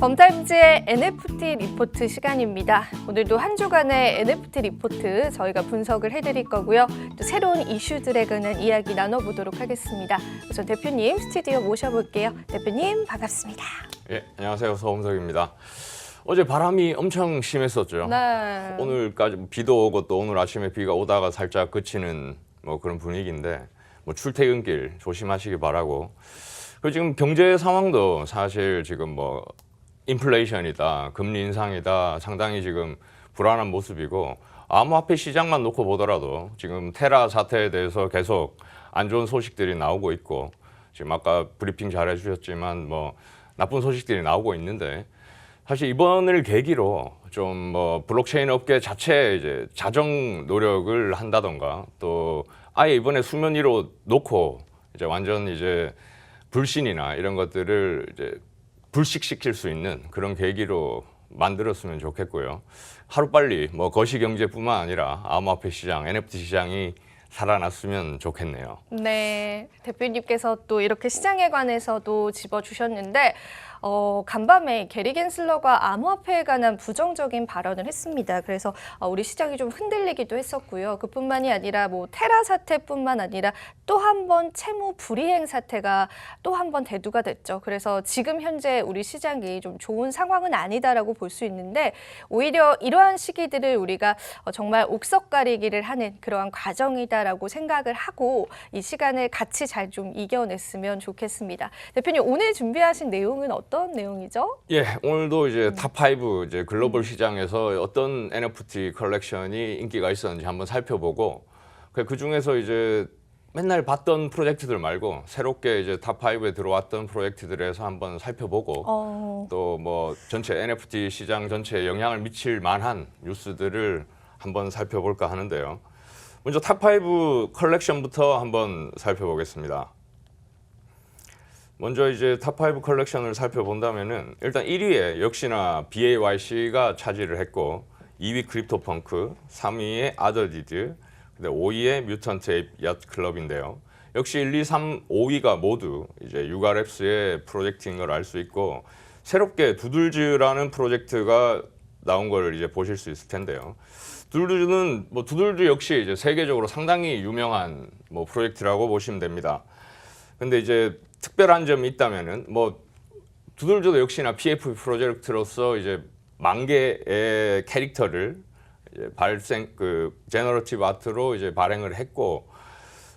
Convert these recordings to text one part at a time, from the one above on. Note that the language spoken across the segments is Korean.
범타임즈의 NFT 리포트 시간입니다. 오늘도 한 주간의 NFT 리포트 저희가 분석을 해드릴 거고요. 또 새로운 이슈들에 관한 이야기 나눠보도록 하겠습니다. 우선 대표님 스튜디오 모셔볼게요. 대표님 반갑습니다. 예, 안녕하세요. 서범석입니다. 어제 바람이 엄청 심했었죠. 네. 오늘까지 비도 오고 또 오늘 아침에 비가 오다가 살짝 그치는 뭐 그런 분위기인데 뭐 출퇴근길 조심하시기 바라고. 그리고 지금 경제 상황도 사실 지금 뭐 인플레이션이다, 금리 인상이다, 상당히 지금 불안한 모습이고 암호화폐 시장만 놓고 보더라도 지금 테라 사태에 대해서 계속 안 좋은 소식들이 나오고 있고 지금 아까 브리핑 잘 해주셨지만 뭐 나쁜 소식들이 나오고 있는데 사실 이번을 계기로 좀 뭐 블록체인 업계 자체 이제 자정 노력을 한다던가 또 아예 이번에 수면 위로 놓고 이제 완전 이제 불신이나 이런 것들을 이제 불식시킬 수 있는 그런 계기로 만들었으면 좋겠고요. 하루빨리 뭐 거시경제뿐만 아니라 암호화폐 시장, NFT 시장이 살아났으면 좋겠네요. 네, 대표님께서 또 이렇게 시장에 관해서도 짚어주셨는데 간밤에 게리 겐슬러가 암호화폐에 관한 부정적인 발언을 했습니다. 그래서 우리 시장이 좀 흔들리기도 했었고요. 그뿐만이 아니라 뭐 테라 사태뿐만 아니라 또 한 번 채무 불이행 사태가 또 한 번 대두가 됐죠. 그래서 지금 현재 우리 시장이 좀 좋은 상황은 아니다라고 볼 수 있는데 오히려 이러한 시기들을 우리가 정말 옥석가리기를 하는 그러한 과정이다라고 생각을 하고 이 시간을 같이 잘 좀 이겨냈으면 좋겠습니다. 대표님 오늘 준비하신 내용은 어떤 내용이죠? 예, 오늘도 이제 탑5 이제 글로벌 시장에서 어떤 NFT 컬렉션이 인기가 있었는지 한번 살펴보고 그 중에서 이제 맨날 봤던 프로젝트들 말고 새롭게 이제 탑5에 들어왔던 프로젝트들에서 한번 살펴보고 또 뭐 전체 NFT 시장 전체에 영향을 미칠 만한 뉴스들을 한번 살펴볼까 하는데요. 먼저 탑5 컬렉션부터 한번 살펴보겠습니다. 먼저 이제 탑5 컬렉션을 살펴본다면은 일단 1위에 역시나 BAYC가 차지를 했고 2위 크립토펑크, 3위에 아더디드, 5위에 뮤턴트 에이프 야트 클럽인데요. 역시 1, 2, 3, 5위가 모두 이제 유가랩스의 프로젝트인 걸 알 수 있고 새롭게 두들즈라는 프로젝트가 나온 걸 이제 보실 수 있을 텐데요. 두들즈는 뭐 두들즈 역시 이제 세계적으로 상당히 유명한 뭐 프로젝트라고 보시면 됩니다. 근데 이제 특별한 점이 있다면은 뭐 두들즈도 역시나 PFP 프로젝트로서 이제 10,000개의 캐릭터를 이제 제너러티브 아트로 이제 발행을 했고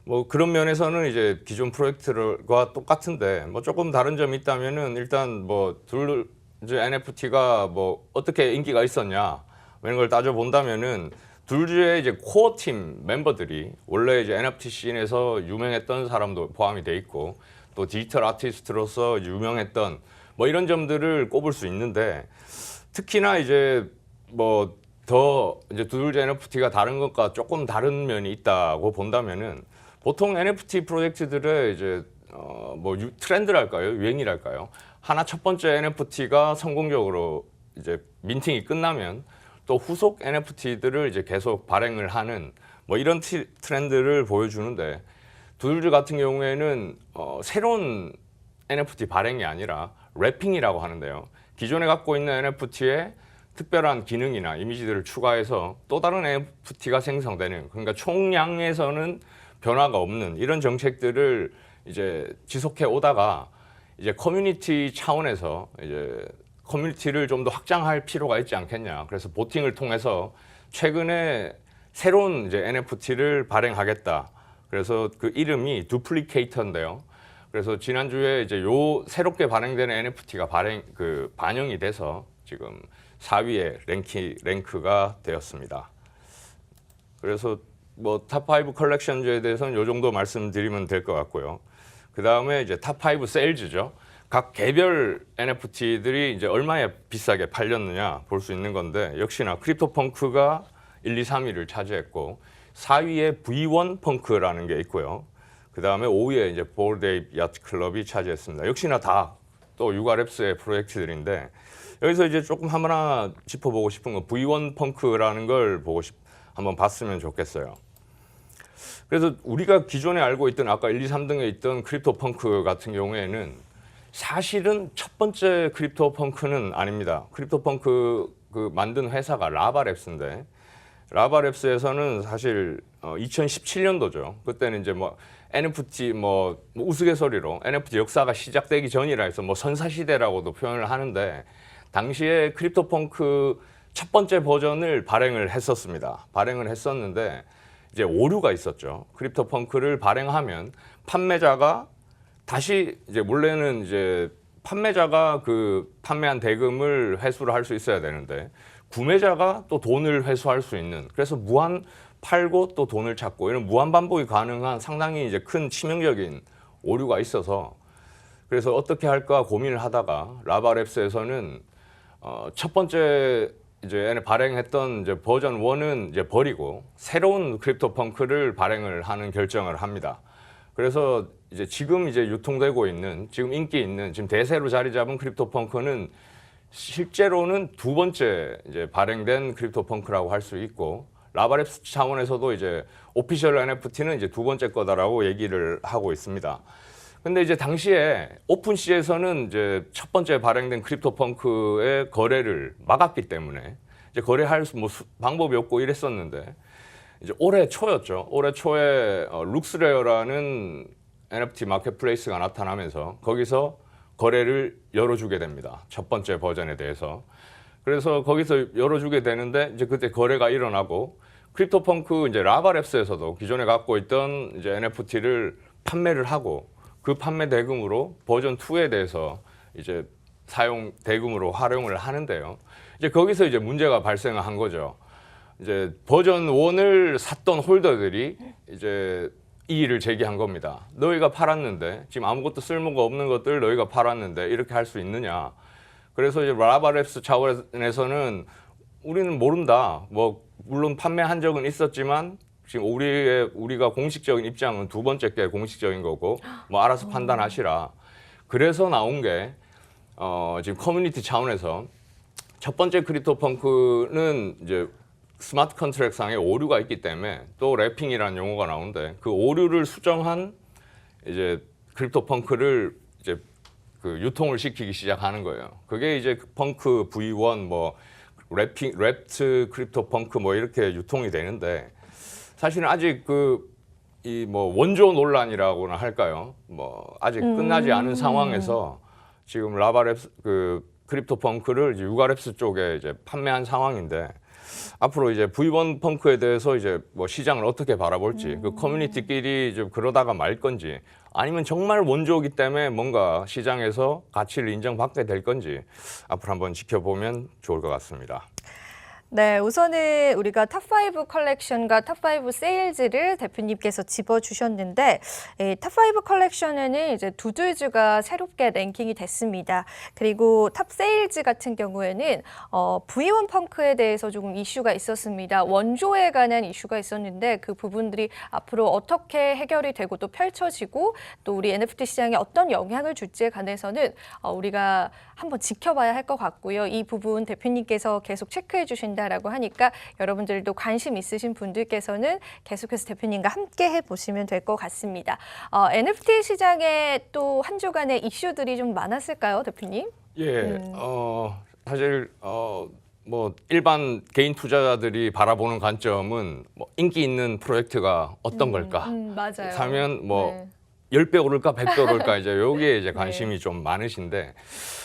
뭐 그런 면에서는 이제 기존 프로젝트와 똑같은데 뭐 조금 다른 점이 있다면은 일단 뭐 두들즈 NFT가 뭐 어떻게 인기가 있었냐 이런 걸 따져 본다면은 두들즈의 이제 코어 팀 멤버들이 원래 이제 NFT 씬에서 유명했던 사람도 포함이 돼 있고 또 디지털 아티스트로서 유명했던 뭐 이런 점들을 꼽을 수 있는데 특히나 이제 뭐 더 이제 두들즈 NFT가 다른 것과 조금 다른 면이 있다고 본다면은 보통 NFT 프로젝트들의 이제 뭐 트렌드랄까요, 유행이랄까요. 하나 첫 번째 NFT가 성공적으로 이제 민팅이 끝나면 또 후속 NFT들을 이제 계속 발행을 하는 뭐 이런 트렌드를 보여주는데 두들즈 같은 경우에는 새로운 NFT 발행이 아니라 래핑이라고 하는데요. 기존에 갖고 있는 NFT에 특별한 기능이나 이미지들을 추가해서 또 다른 NFT가 생성되는 그러니까 총량에서는 변화가 없는 이런 정책들을 이제 지속해 오다가 이제 커뮤니티 차원에서 이제 커뮤니티를 좀 더 확장할 필요가 있지 않겠냐. 그래서 보팅을 통해서 최근에 새로운 이제 NFT를 발행하겠다. 그래서 그 이름이 두플리케이터인데요. 그래서 지난주에 이제 요 새롭게 발행되는 NFT가 반영이 돼서 지금 4위에 랭크가 되었습니다. 그래서 뭐 탑5 컬렉션즈에 대해서는 요 정도 말씀드리면 될 것 같고요. 그 다음에 이제 탑5 세일즈죠. 각 개별 NFT들이 이제 얼마에 비싸게 팔렸느냐 볼 수 있는 건데 역시나 크립토펑크가 1, 2, 3위를 차지했고 4위에 V1 펑크라는 게 있고요. 그 다음에 5위에 이제 보르드 에이프 야트 클럽이 차지했습니다. 역시나 다 또 유가랩스의 프로젝트들인데 여기서 이제 조금 하나 짚어보고 싶은 건 V1 펑크라는 걸 한번 봤으면 좋겠어요. 그래서 우리가 기존에 알고 있던 아까 1, 2, 3등에 있던 크립토펑크 같은 경우에는 사실은 첫 번째 크립토 펑크는 아닙니다. 크립토 펑크 그 만든 회사가 라바랩스인데 라바랩스에서는 사실 2017년도죠. 그때는 이제 뭐 NFT 뭐 우스갯소리로 NFT 역사가 시작되기 전이라 해서 뭐 선사시대라고도 표현을 하는데 당시에 크립토 펑크 첫 번째 버전을 발행을 했었습니다. 발행을 했었는데 이제 오류가 있었죠. 크립토 펑크를 발행하면 판매자가 다시 이제 원래는 이제 판매자가 그 판매한 대금을 회수를 할 수 있어야 되는데 구매자가 또 돈을 회수할 수 있는 그래서 무한 팔고 또 돈을 찾고 이런 무한 반복이 가능한 상당히 이제 큰 치명적인 오류가 있어서 그래서 어떻게 할까 고민을 하다가 라바랩스에서는 첫 번째 이제 발행했던 이제 버전 1은 이제 버리고 새로운 크립토 펑크를 발행을 하는 결정을 합니다. 그래서 이제 지금 이제 유통되고 있는 지금 인기 있는 지금 대세로 자리 잡은 크립토 펑크는 실제로는 두 번째 이제 발행된 크립토 펑크라고 할 수 있고 라바랩스 차원에서도 이제 오피셜 NFT는 이제 두 번째 거다라고 얘기를 하고 있습니다. 근데 이제 당시에 오픈시에서는 이제 첫 번째 발행된 크립토 펑크의 거래를 막았기 때문에 이제 거래할 뭐 방법이 없고 이랬었는데 이제 올해 초였죠. 올해 초에 룩스레어라는 NFT 마켓플레이스가 나타나면서 거기서 거래를 열어주게 됩니다. 첫 번째 버전에 대해서. 그래서 거기서 열어주게 되는데 이제 그때 거래가 일어나고 크립토펑크 이제 라바랩스에서도 기존에 갖고 있던 이제 NFT를 판매를 하고 그 판매 대금으로 버전 2에 대해서 이제 사용 대금으로 활용을 하는데요. 이제 거기서 이제 문제가 발생한 거죠. 이제 버전 1을 샀던 홀더들이 이제 이의를 제기한 겁니다. 너희가 팔았는데 지금 아무것도 쓸모가 없는 것들 너희가 팔았는데 이렇게 할 수 있느냐. 그래서 이제 라바랩스 차원에서는 우리는 모른다. 뭐 물론 판매한 적은 있었지만 지금 우리가 공식적인 입장은 두 번째 게 공식적인 거고 뭐 알아서 판단하시라. 그래서 나온 게 지금 커뮤니티 차원에서 첫 번째 크립토펑크는 이제 스마트 컨트랙 상에 오류가 있기 때문에 또 랩핑이라는 용어가 나오는데 그 오류를 수정한 이제 크립토펑크를 이제 그 유통을 시키기 시작하는 거예요. 그게 이제 펑크 V1 뭐 랩트 크립토펑크 뭐 이렇게 유통이 되는데 사실은 아직 이 뭐 원조 논란이라고나 할까요? 뭐 아직 끝나지 않은 상황에서 지금 라바랩스 그 크립토펑크를 이제 유가랩스 쪽에 이제 판매한 상황인데 앞으로 이제 V1 펑크에 대해서 이제 뭐 시장을 어떻게 바라볼지 그 커뮤니티끼리 좀 그러다가 말 건지 아니면 정말 원조이기 때문에 뭔가 시장에서 가치를 인정받게 될 건지 앞으로 한번 지켜보면 좋을 것 같습니다. 네, 우선은 우리가 탑5 컬렉션과 탑5 세일즈를 대표님께서 집어주셨는데 탑5 컬렉션에는 이제 두들즈가 새롭게 랭킹이 됐습니다. 그리고 탑 세일즈 같은 경우에는 V1 펑크에 대해서 조금 이슈가 있었습니다. 원조에 관한 이슈가 있었는데 그 부분들이 앞으로 어떻게 해결이 되고 또 펼쳐지고 또 우리 NFT 시장에 어떤 영향을 줄지에 관해서는 우리가 한번 지켜봐야 할 것 같고요. 이 부분 대표님께서 계속 체크해 주신다라고 하니까 여러분들도 관심 있으신 분들께서는 계속해서 대표님과 함께 해보시면 될 것 같습니다. NFT 시장에 또 한 주간의 이슈들이 좀 많았을까요, 대표님? 예, 사실 뭐 일반 개인 투자자들이 바라보는 관점은 뭐 인기 있는 프로젝트가 어떤 걸까? 맞아요. 사면 뭐 네. 10배 오를까 100배 오를까 이제 여기에 이제 관심이 좀 많으신데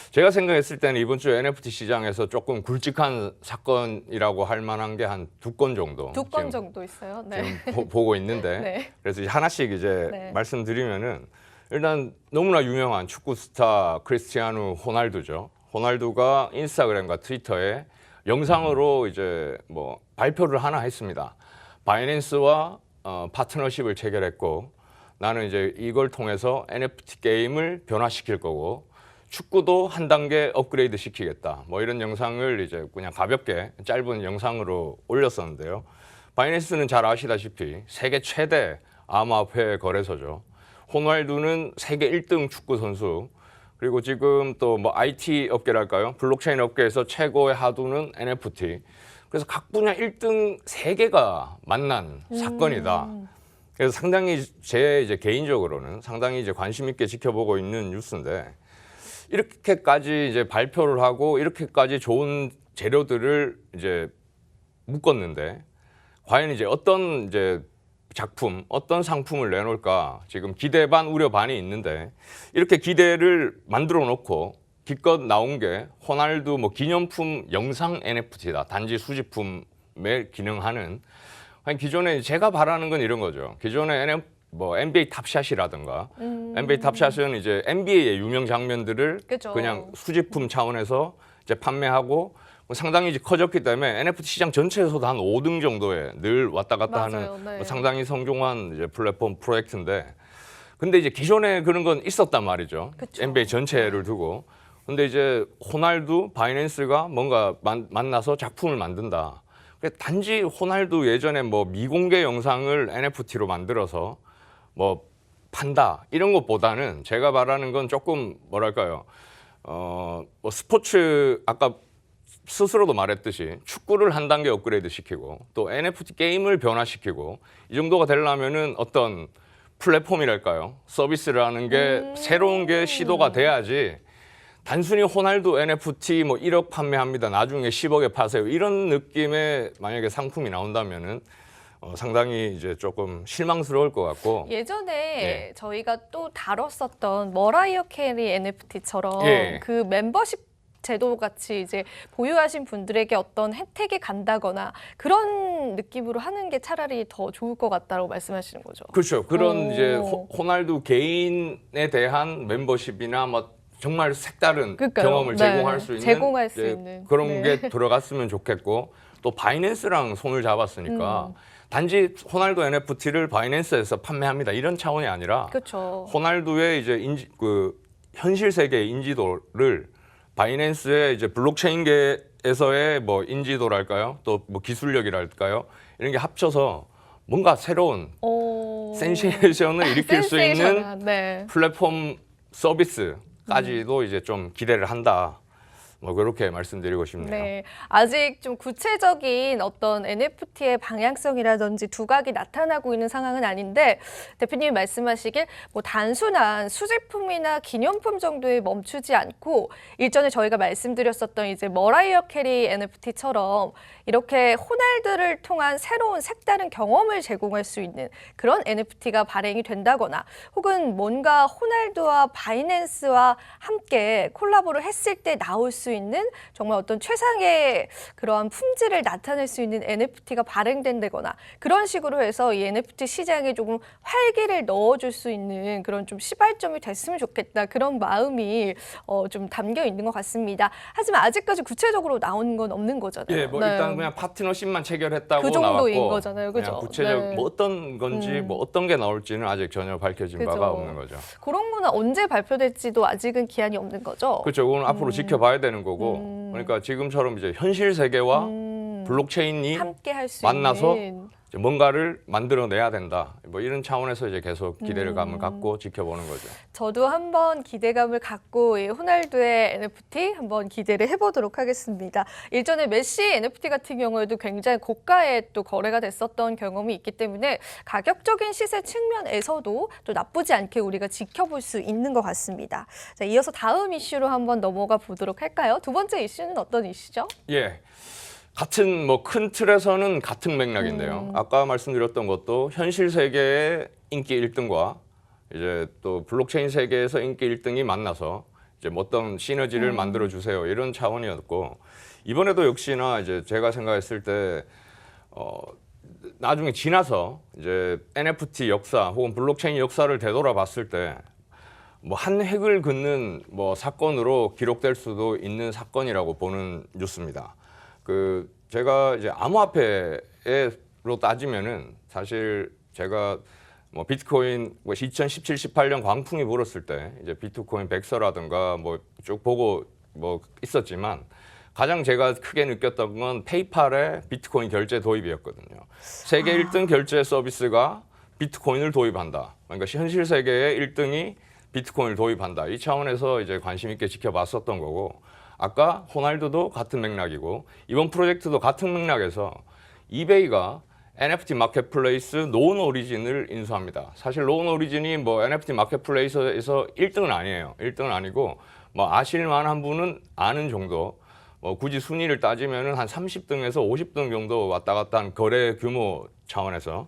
제가 생각했을 때는 이번 주 NFT 시장에서 조금 굵직한 사건이라고 할 만한 게 한 2건 정도 두 건 정도 있어요. 네. 지금 보고 있는데 네. 그래서 하나씩 이제 네. 말씀드리면은 일단 너무나 유명한 축구 스타 크리스티아누 호날두죠. 호날두가 인스타그램과 트위터에 영상으로 이제 뭐 발표를 하나 했습니다. 바이낸스와 파트너십을 체결했고 나는 이제 이걸 통해서 NFT 게임을 변화시킬 거고 축구도 한 단계 업그레이드 시키겠다. 뭐 이런 영상을 이제 그냥 가볍게 짧은 영상으로 올렸었는데요. 바이낸스는 잘 아시다시피 세계 최대 암호화폐 거래소죠. 호날두는 세계 1등 축구 선수. 그리고 지금 또 뭐 IT 업계랄까요? 블록체인 업계에서 최고의 하두는 NFT. 그래서 각 분야 1등 3개가 만난 사건이다. 그래서 상당히 제 이제 개인적으로는 상당히 이제 관심 있게 지켜보고 있는 뉴스인데 이렇게까지 이제 발표를 하고 이렇게까지 좋은 재료들을 이제 묶었는데 과연 이제 어떤 이제 작품, 어떤 상품을 내놓을까 지금 기대 반 우려 반이 있는데 이렇게 기대를 만들어 놓고 기껏 나온 게 호날두 뭐 기념품 영상 NFT다. 단지 수집품에 기능하는 아니 기존에 제가 바라는 건 이런 거죠. 기존에 뭐 NBA 탑샷이라든가 NBA 탑샷은 이제 NBA의 유명 장면들을 그죠. 그냥 수집품 차원에서 이제 판매하고 상당히 이제 커졌기 때문에 NFT 시장 전체에서도 한 5등 정도에 늘 왔다 갔다 맞아요. 하는 네. 뭐 상당히 성공한 이제 플랫폼 프로젝트인데 근데 이제 기존에 그런 건 있었단 말이죠. 그쵸. NBA 전체를 두고. 근데 이제 호날두, 바이낸스가 뭔가 만나서 작품을 만든다. 단지 호날두 예전에 뭐 미공개 영상을 NFT로 만들어서 뭐 판다 이런 것보다는 제가 말하는 건 조금 뭐랄까요? 뭐 스포츠 아까 스스로도 말했듯이 축구를 한 단계 업그레이드 시키고 또 NFT 게임을 변화시키고 이 정도가 되려면은 어떤 플랫폼이랄까요? 서비스라는 게 새로운 게 시도가 돼야지 단순히 호날두 NFT 뭐 1억 판매합니다. 나중에 10억에 파세요. 이런 느낌의 만약에 상품이 나온다면은 상당히 이제 조금 실망스러울 것 같고 예전에 네. 저희가 또 다뤘었던 머라이어 캐리 NFT처럼 예. 그 멤버십 제도 같이 이제 보유하신 분들에게 어떤 혜택이 간다거나 그런 느낌으로 하는 게 차라리 더 좋을 것 같다고 말씀하시는 거죠. 그렇죠. 그런 오. 이제 호날두 개인에 대한 멤버십이나 뭐 정말 색다른 그러니까요. 경험을 네. 제공할 수 있는, 제공할 수 이제 있는. 그런 네. 게 들어갔으면 좋겠고 또 바이낸스랑 손을 잡았으니까 단지 호날두 NFT를 바이낸스에서 판매합니다 이런 차원이 아니라 그렇죠. 호날두의 이제 현실 세계의 인지도를 바이낸스의 이제 블록체인계에서의 뭐 인지도랄까요? 또 뭐 기술력이랄까요? 이런 게 합쳐서 뭔가 새로운 오. 센세이션을 일으킬 수 있는 센세이션한, 네. 플랫폼 서비스까지도 이제 좀 기대를 한다. 뭐 그렇게 말씀드리고 싶네요. 네, 아직 좀 구체적인 어떤 NFT의 방향성이라든지 두각이 나타나고 있는 상황은 아닌데 대표님이 말씀하시길 뭐 단순한 수집품이나 기념품 정도에 멈추지 않고 일전에 저희가 말씀드렸었던 이제 머라이어 캐리 NFT처럼 이렇게 호날두를 통한 새로운 색다른 경험을 제공할 수 있는 그런 NFT가 발행이 된다거나 혹은 뭔가 호날두와 바이낸스와 함께 콜라보를 했을 때 나올 수 있는 정말 어떤 최상의 그러한 품질을 나타낼 수 있는 NFT가 발행된다거나 그런 식으로 해서 이 NFT 시장에 조금 활기를 넣어줄 수 있는 그런 좀 시발점이 됐으면 좋겠다 그런 마음이 좀 담겨 있는 것 같습니다. 하지만 아직까지 구체적으로 나온 건 없는 거잖아요. 예, 뭐 네. 일단 그냥 파트너십만 체결했다고 그 정도인 나왔고 거잖아요, 그죠? 그냥 구체적 네. 뭐 어떤 건지 뭐 어떤 게 나올지는 아직 전혀 밝혀진 그죠. 바가 없는 거죠. 그런 거는 언제 발표될지도 아직은 기한이 없는 거죠. 그렇죠. 그건 앞으로 지켜봐야 되는 거고. 그러니까 지금처럼 이제 현실 세계와 블록체인이 함께 할 수 만나서 있는. 이제 뭔가를 만들어내야 된다. 뭐 이런 차원에서 이제 계속 기대감을 갖고 지켜보는 거죠. 저도 한번 기대감을 갖고 이 호날두의 NFT 한번 기대를 해보도록 하겠습니다. 일전에 메시 NFT 같은 경우에도 굉장히 고가에 또 거래가 됐었던 경험이 있기 때문에 가격적인 시세 측면에서도 또 나쁘지 않게 우리가 지켜볼 수 있는 것 같습니다. 자, 이어서 다음 이슈로 한번 넘어가 보도록 할까요? 두 번째 이슈는 어떤 이슈죠? 예. 같은 뭐 큰 틀에서는 같은 맥락인데요. 아까 말씀드렸던 것도 현실 세계의 인기 1등과 이제 또 블록체인 세계에서 인기 1등이 만나서 이제 뭐 어떤 시너지를 만들어 주세요. 이런 차원이었고 이번에도 역시나 이제 제가 생각했을 때 나중에 지나서 이제 NFT 역사 혹은 블록체인 역사를 되돌아봤을 때 뭐 한 획을 긋는 뭐 사건으로 기록될 수도 있는 사건이라고 보는 뉴스입니다. 그 제가 이제 암호화폐로 따지면은 사실 제가 뭐 비트코인 뭐 2017, 18년 광풍이 불었을 때 이제 비트코인 백서라든가 뭐 쭉 보고 뭐 있었지만 가장 제가 크게 느꼈던 건 페이팔의 비트코인 결제 도입이었거든요. 세계 1등 결제 서비스가 비트코인을 도입한다. 그러니까 현실 세계의 1등이 비트코인을 도입한다. 이 차원에서 이제 관심 있게 지켜봤었던 거고 아까 호날두도 같은 맥락이고 이번 프로젝트도 같은 맥락에서 이베이가 NFT 마켓플레이스 노은 오리진을 인수합니다. 사실 노은 오리진이 뭐 NFT 마켓플레이스에서 1등은 아니에요. 1등은 아니고 뭐 아실 만한 분은 아는 정도. 뭐 굳이 순위를 따지면은 한 30등에서 50등 정도 왔다 갔다 한 거래 규모 차원에서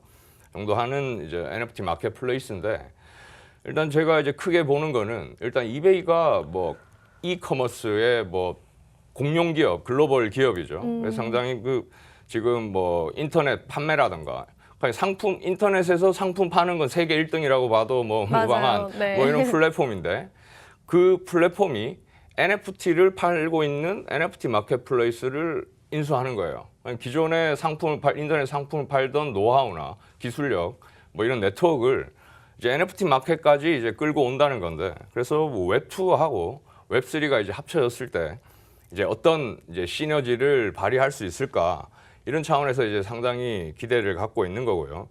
정도 하는 이제 NFT 마켓플레이스인데, 일단 제가 이제 크게 보는 거는 일단 이베이가 뭐 이커머스의 뭐 공룡 기업, 글로벌 기업이죠. 그래서 상당히 그 지금 뭐 인터넷 판매라든가 그냥 상품, 인터넷에서 상품 파는 건 세계 1등이라고 봐도 뭐 맞아요. 무방한 네. 뭐 이런 플랫폼인데, 그 플랫폼이 NFT를 팔고 있는 NFT 마켓플레이스를 인수하는 거예요. 기존의 상품을 인터넷 상품을 팔던 노하우나 기술력 뭐 이런 네트워크를 이제 NFT 마켓까지 이제 끌고 온다는 건데, 그래서 뭐 웹2하고 웹3가 이제 합쳐졌을 때 이제 어떤 이제 시너지를 발휘할 수 있을까, 이런 차원에서 이제 상당히 기대를 갖고 있는 거고요.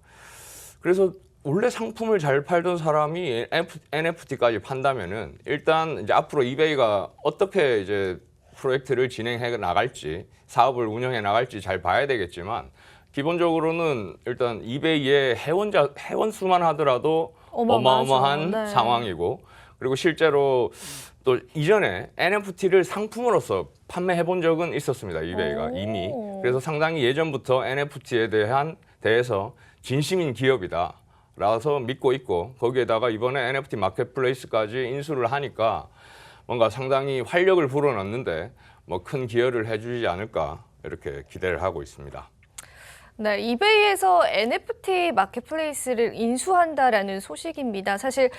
그래서 원래 상품을 잘 팔던 사람이 NFT까지 판다면은 일단 이제 앞으로 이베이가 어떻게 이제 프로젝트를 진행해 나갈지, 사업을 운영해 나갈지 잘 봐야 되겠지만, 기본적으로는 일단 이베이의 회원 수만 하더라도 어마어마한 네. 상황이고, 그리고 실제로 또 이전에 NFT를 상품으로서 판매해 본 적은 있었습니다. 이베이가 이미. 그래서 상당히 예전부터 NFT에 대해서 진심인 기업이다 라서 믿고 있고, 거기에다가 이번에 NFT 마켓플레이스까지 인수를 하니까 뭔가 상당히 활력을 불어넣는데 뭐 큰 기여를 해주지 않을까, 이렇게 기대를 하고 있습니다. 네, 이베이에서 NFT 마켓플레이스를 인수한다라는 소식입니다. 사실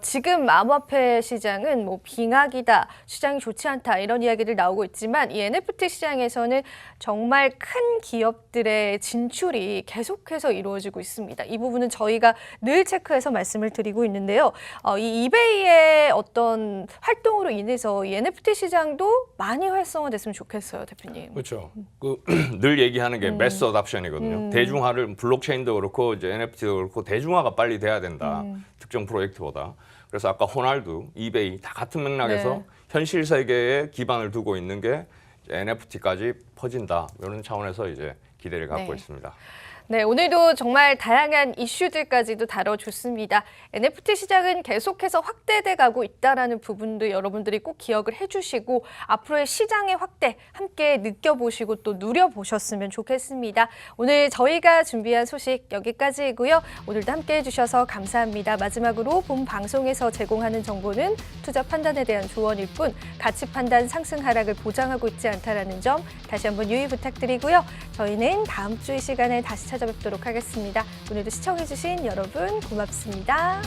지금 암호화폐 시장은 뭐 빙하기다, 시장이 좋지 않다 이런 이야기들 나오고 있지만, 이 NFT 시장에서는 정말 큰 기업들의 진출이 계속해서 이루어지고 있습니다. 이 부분은 저희가 늘 체크해서 말씀을 드리고 있는데요. 이 이베이의 어떤 활동으로 인해서 이 NFT 시장도 많이 활성화됐으면 좋겠어요, 대표님. 그렇죠. 늘 얘기하는 게 매스 어답션이거든요. 대중화를, 블록체인도 그렇고 이제 NFT도 그렇고 대중화가 빨리 돼야 된다. 특정 프로젝트보다. 그래서 아까 호날두, 이베이 다 같은 맥락에서 네. 현실 세계에 기반을 두고 있는 게 NFT까지 퍼진다. 이런 차원에서 이제 기대를 갖고 네. 있습니다. 네, 오늘도 정말 다양한 이슈들까지도 다뤄줬습니다. NFT 시장은 계속해서 확대돼 가고 있다는 부분도 여러분들이 꼭 기억을 해주시고, 앞으로의 시장의 확대 함께 느껴보시고 또 누려보셨으면 좋겠습니다. 오늘 저희가 준비한 소식 여기까지이고요. 오늘도 함께 해주셔서 감사합니다. 마지막으로 본 방송에서 제공하는 정보는 투자 판단에 대한 조언일 뿐 가치 판단 상승 하락을 보장하고 있지 않다는 점 다시 한번 유의 부탁드리고요. 저희는 다음 주 이 시간에 다시 찾아뵙도록 하겠습니다. 오늘도 시청해주신 여러분 고맙습니다.